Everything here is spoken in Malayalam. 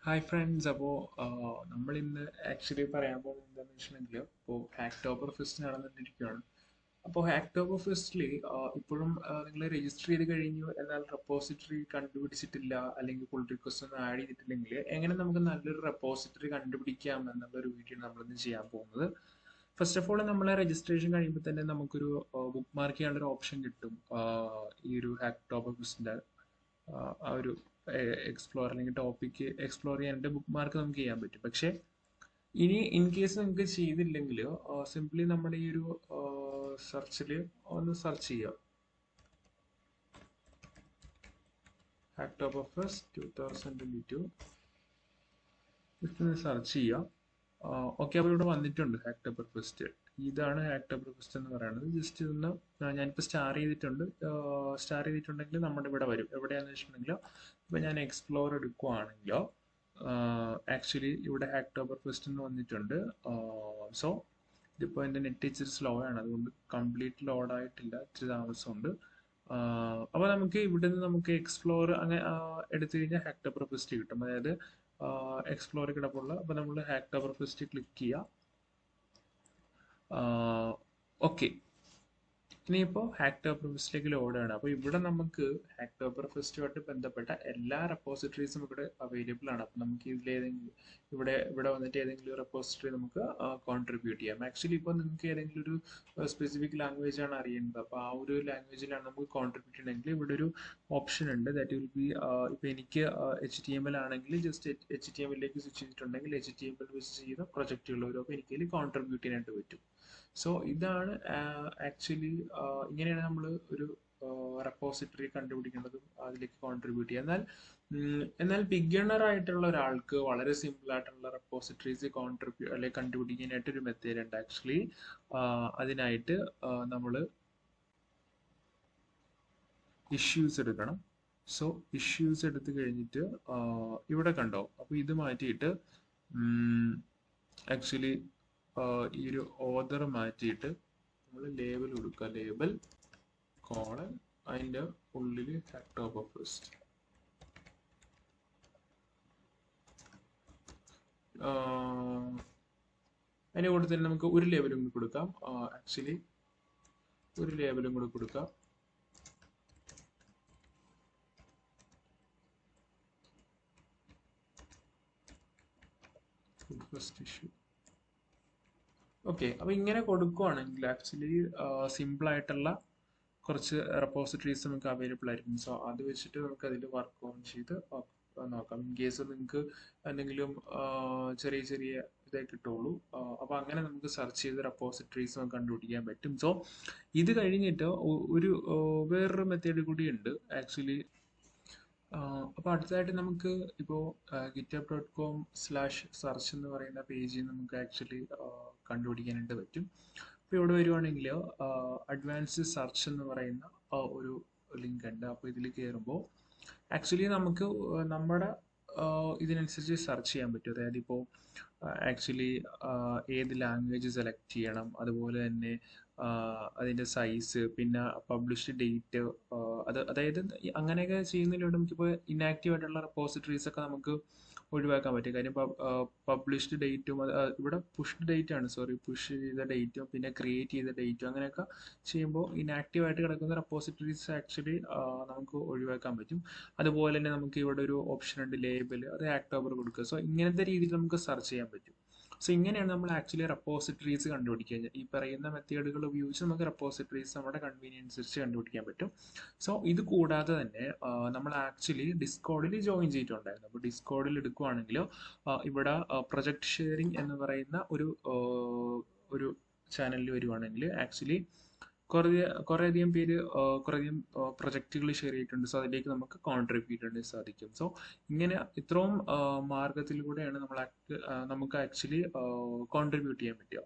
Hi friends. അപ്പോൾ നമ്മൾ ഇന്ന് ആക്ച്വലി പറയാൻ പോകുന്നത് എന്താണെന്ന് വെച്ചിട്ടുണ്ടെങ്കിൽ ഇപ്പോൾ ഹാക്ടോബർ ഫെസ്റ്റ് നടന്നിട്ടിരിക്കുകയാണ്. അപ്പോൾ ഹാക്ടോബർ ഫെസ്റ്റിൽ ഇപ്പോഴും നിങ്ങൾ രജിസ്റ്റർ ചെയ്ത് കഴിഞ്ഞു, എന്നാൽ റെപ്പോസിറ്ററി കണ്ടുപിടിച്ചിട്ടില്ല അല്ലെങ്കിൽ പുൾ റിക്വസ്റ്റ് ഒന്നും ആഡ് ചെയ്തിട്ടില്ലെങ്കിൽ എങ്ങനെ നമുക്ക് നല്ലൊരു റെപ്പോസിറ്ററി കണ്ടുപിടിക്കാം എന്നുള്ളൊരു വീഡിയോ നമ്മളിന്ന് ചെയ്യാൻ പോകുന്നത്. ഫസ്റ്റ് ഓഫ് ഓൾ നമ്മളെ രജിസ്ട്രേഷൻ കഴിയുമ്പോൾ തന്നെ നമുക്കൊരു ബുക്ക് മാർക്ക് ചെയ്യാനുള്ള ഒരു ഓപ്ഷൻ കിട്ടും. ഈ ഒരു ഹാക്ടോബർ ഫെസ്റ്റിൻ്റെ ആ ഒരു എക്സ്പ്ലോർ അല്ലെങ്കിൽ ടോപ്പിക്ക് എക്സ്പ്ലോർ ചെയ്യാനായിട്ട് ബുക്ക് മാർക്ക് നമുക്ക് ചെയ്യാൻ പറ്റും. പക്ഷേ ഇനി ഇൻ കേസ് നിങ്ങൾക്ക് ചെയ്തില്ലെങ്കിൽ സിംപ്ലി നമ്മുടെ ഈ ഒരു സെർച്ചിൽ ഒന്ന് സെർച്ച് ചെയ്യുക, ഹാക്ടോബർഫെസ്റ്റ് 2022 ജസ്റ്റ് ഒന്ന് സെർച്ച് ചെയ്യുക. ഓക്കെ, അപ്പോൾ ഇവിടെ വന്നിട്ടുണ്ട് ഹാക്ടോബർഫെസ്റ്റ്. ഇതാണ് ഹാക്ടോബർഫെസ്റ്റ് എന്ന് പറയുന്നത്. ജസ്റ്റ് ഒന്ന് ഞാനിപ്പോൾ സ്റ്റാർ ചെയ്തിട്ടുണ്ടെങ്കിൽ നമ്മുടെ ഇവിടെ വരും. എവിടെയാണെന്ന് വെച്ചിട്ടുണ്ടെങ്കിൽ ഇപ്പോൾ ഞാൻ എക്സ്പ്ലോർ എടുക്കുവാണെങ്കിലോ ആക്ച്വലി ഇവിടെ ഹാക്ടോബർഫെസ്റ്റ് എന്ന് വന്നിട്ടുണ്ട്. സോ ഇതിപ്പോൾ എൻ്റെ നെറ്റ് ഇച്ചിരി സ്ലോ ആണ്, അതുകൊണ്ട് കംപ്ലീറ്റ് ലോഡ് ആയിട്ടില്ല, ഇച്ചിരി താമസമുണ്ട്. അപ്പോൾ നമുക്ക് ഇവിടുന്ന് നമുക്ക് എക്സ്പ്ലോർ അങ്ങനെ എടുത്തു കഴിഞ്ഞാൽ ഹാക്ടോബർഫെസ്റ്റ് കിട്ടും. അതായത് എക്സ്പ്ലോർ കിടപ്പുള്ള. അപ്പോൾ നമ്മൾ ഹാക്ടോബർഫെസ്റ്റ് ക്ലിക്ക് ചെയ്യുക. ഓക്കെ, ഇനിയിപ്പോൾ ഹാക്ടോബർഫെസ്റ്റിലേക്ക് ലോഡാണ്. അപ്പോൾ ഇവിടെ നമുക്ക് ഹാക്ടോബർഫെസ്റ്റുമായിട്ട് ബന്ധപ്പെട്ട എല്ലാ റെപ്പോസിറ്ററീസും ഇവിടെ അവൈലബിൾ ആണ്. അപ്പോൾ നമുക്ക് ഇതിലേതെങ്കിലും ഇവിടെ വന്നിട്ട് ഏതെങ്കിലും റെപ്പോസിറ്ററി നമുക്ക് കോൺട്രിബ്യൂട്ട് ചെയ്യാം. ആക്ച്വലി ഇപ്പോൾ നിങ്ങൾക്ക് ഏതെങ്കിലും ഒരു സ്പെസിഫിക് ലാംഗ്വേജ് ആണ് അറിയേണ്ടത്, അപ്പോൾ ആ ഒരു ലാംഗ്വേജിലാണ് നമുക്ക് കോൺട്രിബ്യൂട്ട് ചെയ്യണമെങ്കിൽ ഇവിടെ ഒരു ഓപ്ഷൻ ഉണ്ട്. ദാറ്റ് വിൽ ബി, ഇപ്പോൾ എനിക്ക് HTML ആണെങ്കിൽ ജസ്റ്റ് HTML സ്വിച്ച് ചെയ്തിട്ടുണ്ടെങ്കിൽ HTML വെച്ച് ചെയ്ത പ്രൊജക്റ്റുകൾ അപ്പോൾ എനിക്ക് ഇതിൽ കോൺട്രിബ്യൂട്ട് ചെയ്യാനായിട്ട് പറ്റും. സോ ഇതാണ് ആക്ച്വലി ഇങ്ങനെയാണ് നമ്മൾ ഒരു റെപ്പോസിറ്ററി കണ്ടുപിടിക്കേണ്ടതും അതിലേക്ക് കോൺട്രിബ്യൂട്ട് ചെയ്യുക. എന്നാൽ ബിഗിണർ ആയിട്ടുള്ള ഒരാൾക്ക് വളരെ സിമ്പിൾ ആയിട്ടുള്ള റെപ്പോസിറ്ററീസ് അല്ലെങ്കിൽ കണ്ടുപിടിക്കാനായിട്ട് ഒരു മെത്തേഡ് ഉണ്ട്. ആക്ച്വലി അതിനായിട്ട് നമ്മൾ ഇഷ്യൂസ് എടുക്കണം. സോ ഇഷ്യൂസ് എടുത്തു കഴിഞ്ഞിട്ട് ഇവിടെ കണ്ടോ, അപ്പോൾ ഇത് മാറ്റിയിട്ട് ആക്ച്വലി ഈ ഒരു ഓർഡർ മാറ്റിയിട്ട് നമ്മൾ ലേബൽ കൊടുക്കുക. ലേബൽ കോളൻ അതിൻ്റെ ഉള്ളിൽ ഹാക്ടോബർഫെസ്റ്റ്. അതിൻ്റെ കൂടെ തന്നെ നമുക്ക് ഒരു ലേബലും കൂടി കൊടുക്കാം. ആക്ച്വലി ഒരു ലേബലും കൂടി കൊടുക്കാം. First issue. ഓക്കെ, അപ്പോൾ ഇങ്ങനെ കൊടുക്കുവാണെങ്കിൽ ആക്ച്വലി സിമ്പിൾ ആയിട്ടുള്ള കുറച്ച് റെപ്പോസിറ്ററീസ് നമുക്ക് അവൈലബിൾ ആയിരിക്കും. സോ അത് വെച്ചിട്ട് നമുക്ക് അതിൽ വർക്ക് ഓൺ ചെയ്ത് നോക്കാം. ഇൻ കേസ് നിങ്ങൾക്ക് എന്തെങ്കിലും ചെറിയ ചെറിയ ഇതേ കിട്ടുള്ളൂ. അപ്പോൾ അങ്ങനെ നമുക്ക് സെർച്ച് ചെയ്ത് റെപ്പോസിറ്ററീസ് നമുക്ക് കണ്ടുപിടിക്കാൻ പറ്റും. സോ ഇത് കഴിഞ്ഞിട്ട് ഒരു വേറൊരു മെത്തേഡ് കൂടി ഉണ്ട് ആക്ച്വലി. അപ്പോൾ അടുത്തതായിട്ട് നമുക്ക് ഇപ്പോൾ github.com/search എന്ന് പറയുന്ന പേജിൽ നമുക്ക് ആക്ച്വലി കണ്ടുപിടിക്കാനായിട്ട് പറ്റും. അപ്പോൾ ഇവിടെ വരുവാണെങ്കിൽ അഡ്വാൻസ്ഡ് സെർച്ച് എന്ന് പറയുന്ന ഒരു ലിങ്ക് ഉണ്ട്. അപ്പോൾ ഇതിൽ കയറുമ്പോൾ ആക്ച്വലി നമുക്ക് നമ്മുടെ ഇതിനനുസരിച്ച് സെർച്ച് ചെയ്യാൻ പറ്റും. അതായത് ഇപ്പോൾ ആക്ച്വലി ഏത് ലാംഗ്വേജ് സെലക്ട് ചെയ്യണം, അതുപോലെ തന്നെ അതിൻ്റെ സൈസ്, പിന്നെ പബ്ലിഷ്ഡ് ഡേറ്റ്, അതായത് അങ്ങനെയൊക്കെ ചെയ്യുന്നതിലൂടെ നമുക്കിപ്പോൾ ഇനാക്റ്റീവ് ആയിട്ടുള്ള റെപ്പോസിറ്ററീസ് ഒക്കെ നമുക്ക് ഒഴിവാക്കാൻ പറ്റും. കാര്യം പബ്ലിഷ്ഡ് ഡേറ്റും ഇവിടെ പുഷ്ഡ് ഡേറ്റ് ആണ്, പുഷ് ചെയ്ത ഡേറ്റും പിന്നെ ക്രിയേറ്റ് ചെയ്ത ഡേറ്റും അങ്ങനെയൊക്കെ ചെയ്യുമ്പോൾ ഇനാക്റ്റീവ് ആയിട്ട് കിടക്കുന്ന റെപ്പോസിറ്ററീസ് ആക്ച്വലി നമുക്ക് ഒഴിവാക്കാൻ പറ്റും. അതുപോലെ തന്നെ നമുക്ക് ഇവിടെ ഒരു ഓപ്ഷൻ ഉണ്ട് ലേബൽ, അത് ഹാക്ടോബർ കൊടുക്കുക. സോ ഇങ്ങനത്തെ രീതിയിൽ നമുക്ക് സെർച്ച് ചെയ്യാൻ പറ്റും. സോ ഇങ്ങനെയാണ് നമ്മൾ ആക്ച്വലി റെപ്പോസിറ്ററീസ് കണ്ടുപിടിക്കുക. ഈ പറയുന്ന മെത്തേഡുകൾ ഉപയോഗിച്ച് നമുക്ക് റെപ്പോസിറ്ററീസ് നമ്മുടെ കൺവീനിയൻസ് അനുസരിച്ച് കണ്ടുപിടിക്കാൻ പറ്റും. സോ ഇത് കൂടാതെ തന്നെ നമ്മൾ ആക്ച്വലി ഡിസ്കോഡിൽ ജോയിൻ ചെയ്തിട്ടുണ്ടായിരുന്നു. അപ്പോൾ ഡിസ്കോഡിൽ എടുക്കുവാണെങ്കിൽ ഇവിടെ പ്രൊജക്ട് ഷെയറിംഗ് എന്ന് പറയുന്ന ഒരു ചാനലിൽ വരുവാണെങ്കിൽ ആക്ച്വലി കുറേയധികം പേര് കുറേയധികം പ്രൊജക്റ്റുകൾ ഷെയർ ചെയ്തിട്ടുണ്ട്. സോ അതിലേക്ക് നമുക്ക് കോൺട്രിബ്യൂട്ട് ചെയ്യാൻ സാധിക്കും. സോ ഇങ്ങനെ ഇത്രയും മാർഗത്തിലൂടെയാണ് നമുക്ക് ആക്ച്വലി കോൺട്രിബ്യൂട്ട് ചെയ്യാൻ പറ്റുക.